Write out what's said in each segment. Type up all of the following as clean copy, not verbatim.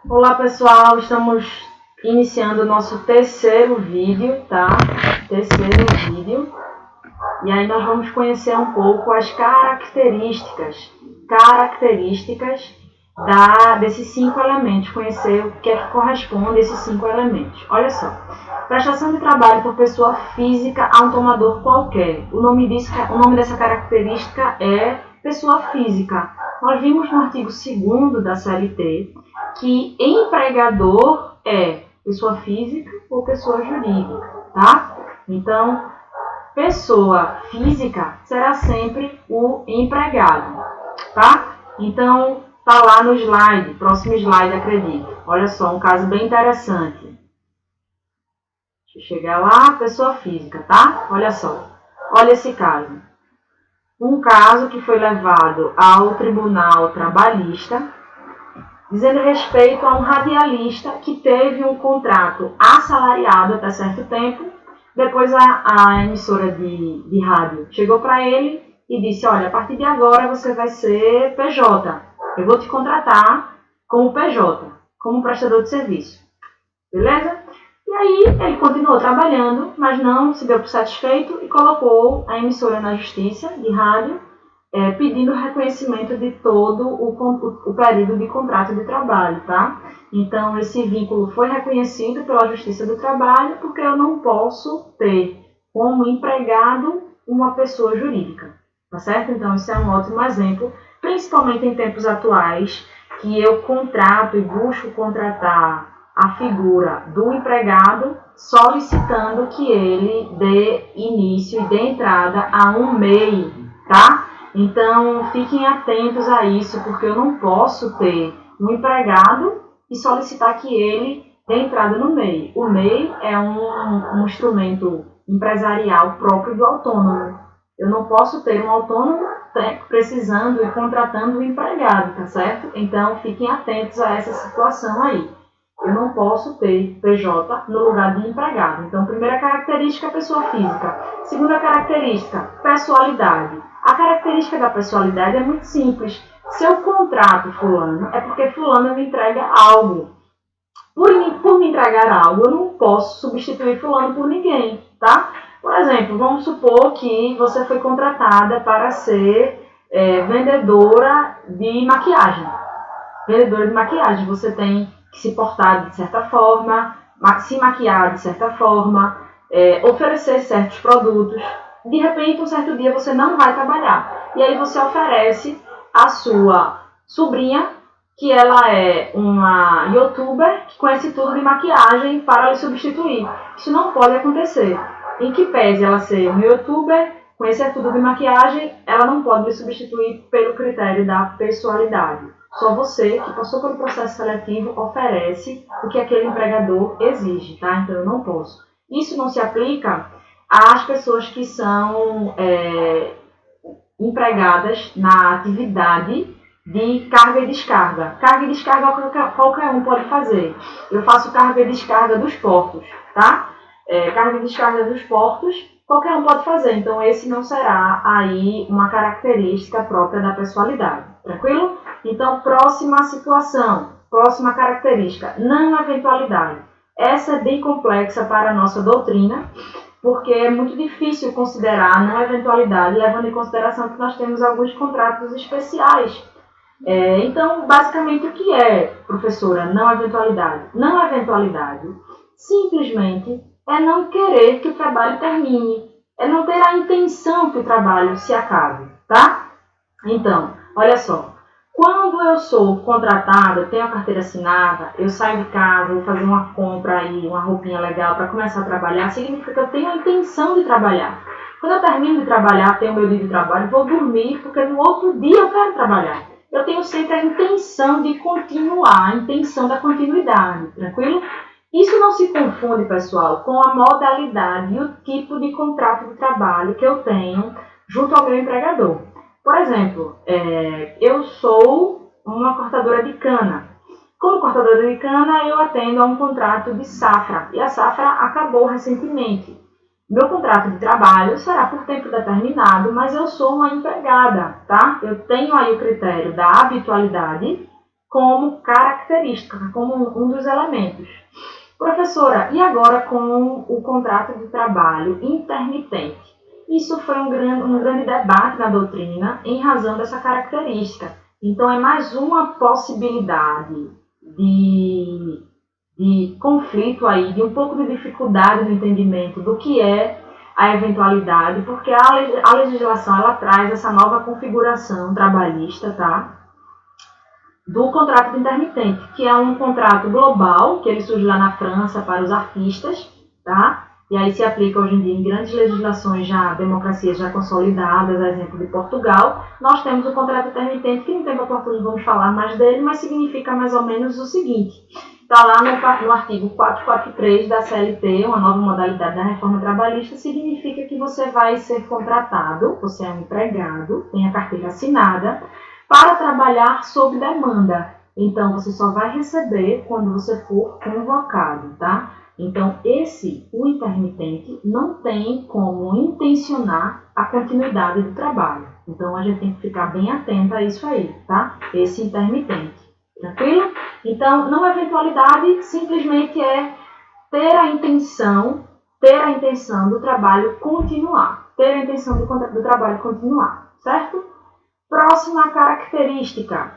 Olá pessoal, estamos iniciando o nosso terceiro vídeo, tá? Terceiro vídeo. E aí nós vamos conhecer um pouco as características desses 5 elementos, conhecer o que é que corresponde a esses 5 elementos. Olha só, prestação de trabalho por pessoa física a um tomador qualquer. O nome dessa característica é pessoa física. Nós vimos no artigo 2º da CLT que empregador é pessoa física ou pessoa jurídica, tá? Então, pessoa física será sempre o empregado, tá? Então, tá lá no slide, próximo slide, acredito. Olha só, um caso bem interessante. Deixa eu chegar lá, pessoa física, tá? Olha só, olha esse caso. Um caso que foi levado ao Tribunal Trabalhista, dizendo respeito a um radialista que teve um contrato assalariado até certo tempo. Depois a emissora de rádio chegou para ele e disse, olha, a partir de agora você vai ser PJ. Eu vou te contratar como PJ, como prestador de serviço. Beleza? E aí ele continuou trabalhando, mas não se deu por satisfeito e colocou a emissora na justiça de rádio, pedindo reconhecimento de todo o período de contrato de trabalho, tá? Então, esse vínculo foi reconhecido pela Justiça do Trabalho, porque eu não posso ter como empregado uma pessoa jurídica, tá certo? Então, isso é um ótimo exemplo, principalmente em tempos atuais, que eu contrato e busco contratar a figura do empregado, solicitando que ele dê início e dê entrada a um MEI, tá? Então, fiquem atentos a isso, porque eu não posso ter um empregado e solicitar que ele dê entrada no MEI. O MEI é um instrumento empresarial próprio do autônomo. Eu não posso ter um autônomo precisando e contratando um empregado, tá certo? Então, fiquem atentos a essa situação aí. Eu não posso ter PJ no lugar de empregado. Então, primeira característica, pessoa física. Segunda característica, pessoalidade. A característica da pessoalidade é muito simples. Se eu contrato fulano, é porque fulano me entrega algo. Por me entregar algo, eu não posso substituir fulano por ninguém, tá? Por exemplo, vamos supor que você foi contratada para ser vendedora de maquiagem. Vendedora de maquiagem, você tem que se portar de certa forma, se maquiar de certa forma, oferecer certos produtos. De repente, um certo dia você não vai trabalhar. E aí você oferece a sua sobrinha, que ela é uma youtuber, que conhece tudo de maquiagem, para lhe substituir. Isso não pode acontecer. Em que pese ela ser uma youtuber, conhecer tudo de maquiagem, ela não pode lhe substituir pelo critério da pessoalidade. Só você, que passou pelo processo seletivo, oferece o que aquele empregador exige, tá? Então, eu não posso. Isso não se aplica às pessoas que são empregadas na atividade de carga e descarga. Carga e descarga qualquer um pode fazer. Eu faço carga e descarga dos portos, tá? Carga e descarga dos portos, qualquer um pode fazer. Então, esse não será aí uma característica própria da pessoalidade. Tranquilo? Então, próxima situação, próxima característica, não eventualidade. Essa é bem complexa para a nossa doutrina, porque é muito difícil considerar não eventualidade, levando em consideração que nós temos alguns contratos especiais. Então, basicamente, o que é, professora, não eventualidade? Não eventualidade, simplesmente, é não querer que o trabalho termine, é não ter a intenção que o trabalho se acabe, tá? Então, olha só. Quando eu sou contratada, tenho a carteira assinada, eu saio de casa, vou fazer uma compra aí, uma roupinha legal para começar a trabalhar, significa que eu tenho a intenção de trabalhar. Quando eu termino de trabalhar, tenho meu dia de trabalho, vou dormir, porque no outro dia eu quero trabalhar. Eu tenho sempre a intenção de continuar, a intenção da continuidade, tranquilo? Isso não se confunde, pessoal, com a modalidade e o tipo de contrato de trabalho que eu tenho junto ao meu empregador. Por exemplo, eu sou uma cortadora de cana. Como cortadora de cana, eu atendo a um contrato de safra. E a safra acabou recentemente. Meu contrato de trabalho será por tempo determinado, mas eu sou uma empregada, tá? Eu tenho aí o critério da habitualidade como característica, como um dos elementos. Professora, e agora com o contrato de trabalho intermitente? Isso foi um grande debate na doutrina em razão dessa característica. Então, é mais uma possibilidade de conflito aí, de um pouco de dificuldade no entendimento do que é a eventualidade, porque a legislação ela traz essa nova configuração trabalhista, tá? Do contrato de intermitente, que é um contrato global, que ele surge lá na França para os artistas, tá? E aí se aplica hoje em dia em grandes legislações já, democracias já consolidadas, a exemplo de Portugal. Nós temos o contrato intermitente, que no tempo oportuno vamos falar mais dele, mas significa mais ou menos o seguinte. Está lá no artigo 443 da CLT, uma nova modalidade da reforma trabalhista, significa que você vai ser contratado, você é um empregado, tem a carteira assinada, para trabalhar sob demanda. Então, você só vai receber quando você for convocado, tá? Então, o intermitente, não tem como intencionar a continuidade do trabalho. Então, a gente tem que ficar bem atento a isso aí, tá? Esse intermitente. Tranquilo? Então, não é eventualidade, simplesmente é ter a intenção do trabalho continuar. Ter a intenção do trabalho continuar, certo? Próxima característica.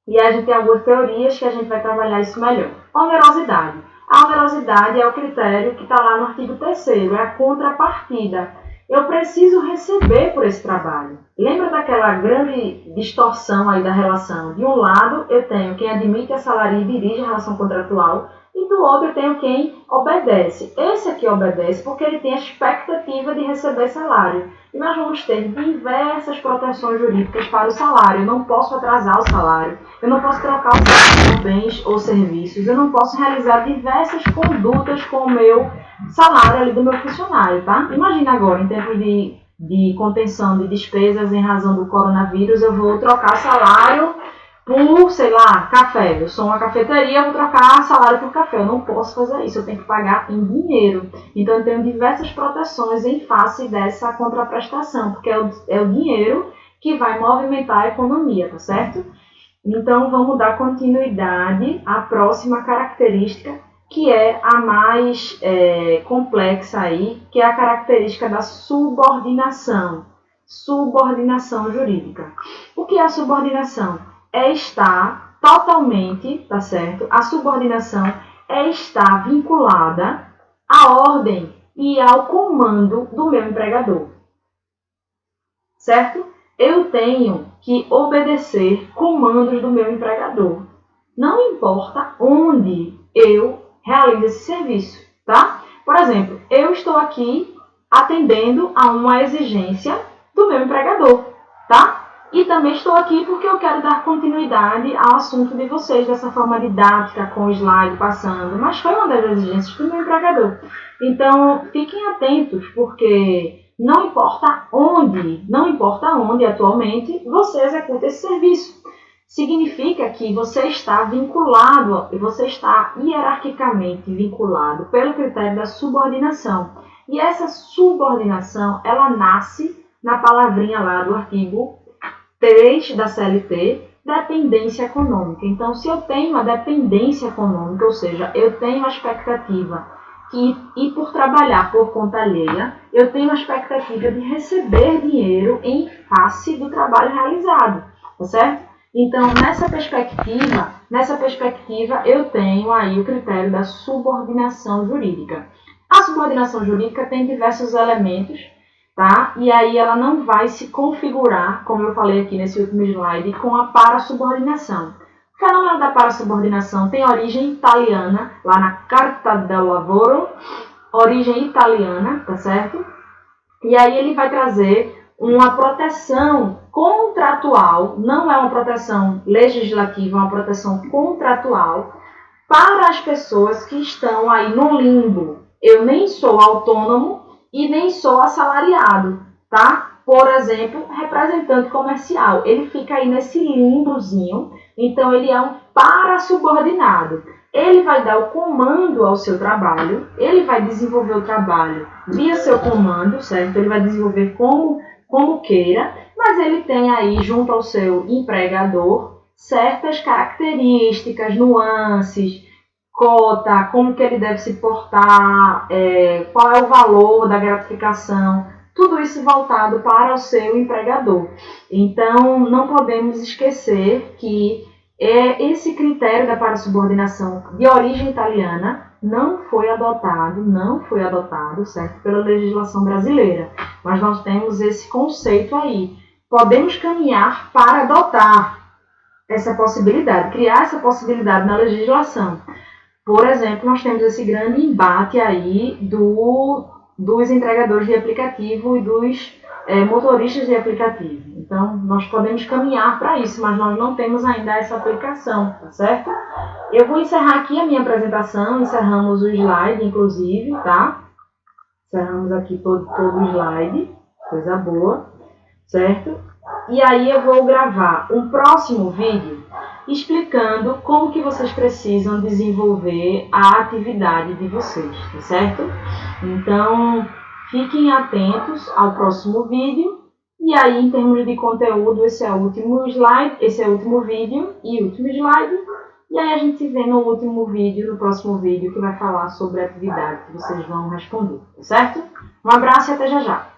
E a gente tem algumas teorias que a gente vai trabalhar isso melhor. Onerosidade. A onerosidade é o critério que está lá no artigo 3º, é a contrapartida. Eu preciso receber por esse trabalho. Lembra daquela grande distorção aí da relação? De um lado, eu tenho quem admite, assalaria e dirige a relação contratual, e do outro eu tenho quem obedece. Esse aqui obedece porque ele tem a expectativa de receber salário. E nós vamos ter diversas proteções jurídicas para o salário. Eu não posso atrasar o salário, eu não posso trocar o salário por bens ou serviços, eu não posso realizar diversas condutas com o meu salário ali do meu funcionário, tá? Imagina agora, em tempos de contenção de despesas em razão do coronavírus, eu vou trocar salário por, sei lá, café. Eu sou uma cafeteria, eu vou trocar salário por café. Eu não posso fazer isso, eu tenho que pagar em dinheiro. Então, eu tenho diversas proteções em face dessa contraprestação, porque é o dinheiro que vai movimentar a economia, tá certo? Então, vamos dar continuidade à próxima característica, que é a mais complexa aí, que é a característica da subordinação. Subordinação jurídica. O que é a subordinação? É estar totalmente, tá certo? A subordinação é estar vinculada à ordem e ao comando do meu empregador. Certo? Eu tenho que obedecer comandos do meu empregador. Não importa onde eu realizo esse serviço, tá? Por exemplo, eu estou aqui atendendo a uma exigência do meu empregador, tá? E também estou aqui porque eu quero dar continuidade ao assunto de vocês, dessa forma didática, com o slide passando. Mas foi uma das exigências do meu empregador. Então, fiquem atentos, porque não importa onde atualmente você executa esse serviço. Significa que você está vinculado, você está hierarquicamente vinculado pelo critério da subordinação. E essa subordinação, ela nasce na palavrinha lá do artigo 3 da CLT, dependência econômica. Então, se eu tenho uma dependência econômica, ou seja, eu tenho a expectativa e por trabalhar por conta alheia, eu tenho a expectativa de receber dinheiro em face do trabalho realizado, tá certo? Então, nessa perspectiva, eu tenho aí o critério da subordinação jurídica. A subordinação jurídica tem diversos elementos, tá? E aí ela não vai se configurar, como eu falei aqui nesse último slide, com a parasubordinação. O fenômeno da parasubordinação tem origem italiana, lá na Carta del Lavoro, origem italiana, tá certo? E aí ele vai trazer uma proteção contratual, não é uma proteção legislativa, é uma proteção contratual para as pessoas que estão aí no limbo. Eu nem sou autônomo e nem sou assalariado, tá? Por exemplo, representante comercial, ele fica aí nesse limbozinho, então ele é um parasubordinado. Ele vai dar o comando ao seu trabalho, ele vai desenvolver o trabalho via seu comando, certo? Ele vai desenvolver como queira, mas ele tem aí, junto ao seu empregador, certas características, nuances, cota, como que ele deve se portar, qual é o valor da gratificação, tudo isso voltado para o seu empregador. Então, não podemos esquecer que esse critério da parasubordinação de origem italiana não foi adotado, certo, pela legislação brasileira. Mas nós temos esse conceito aí. Podemos caminhar para adotar essa possibilidade, criar essa possibilidade na legislação. Por exemplo, nós temos esse grande embate aí dos entregadores de aplicativo e dos motoristas de aplicativo. Então, nós podemos caminhar para isso, mas nós não temos ainda essa aplicação, tá certo? Eu vou encerrar aqui a minha apresentação, encerramos o slide, inclusive, tá? Encerramos aqui todo o slide, coisa boa, certo? E aí eu vou gravar um próximo vídeo explicando como que vocês precisam desenvolver a atividade de vocês, tá certo? Então, fiquem atentos ao próximo vídeo. E aí, em termos de conteúdo, esse é o último slide, esse é o último vídeo e o último slide. E aí a gente se vê no último vídeo, no próximo vídeo, que vai falar sobre a atividade que vocês vão responder, tá certo? Um abraço e até já já!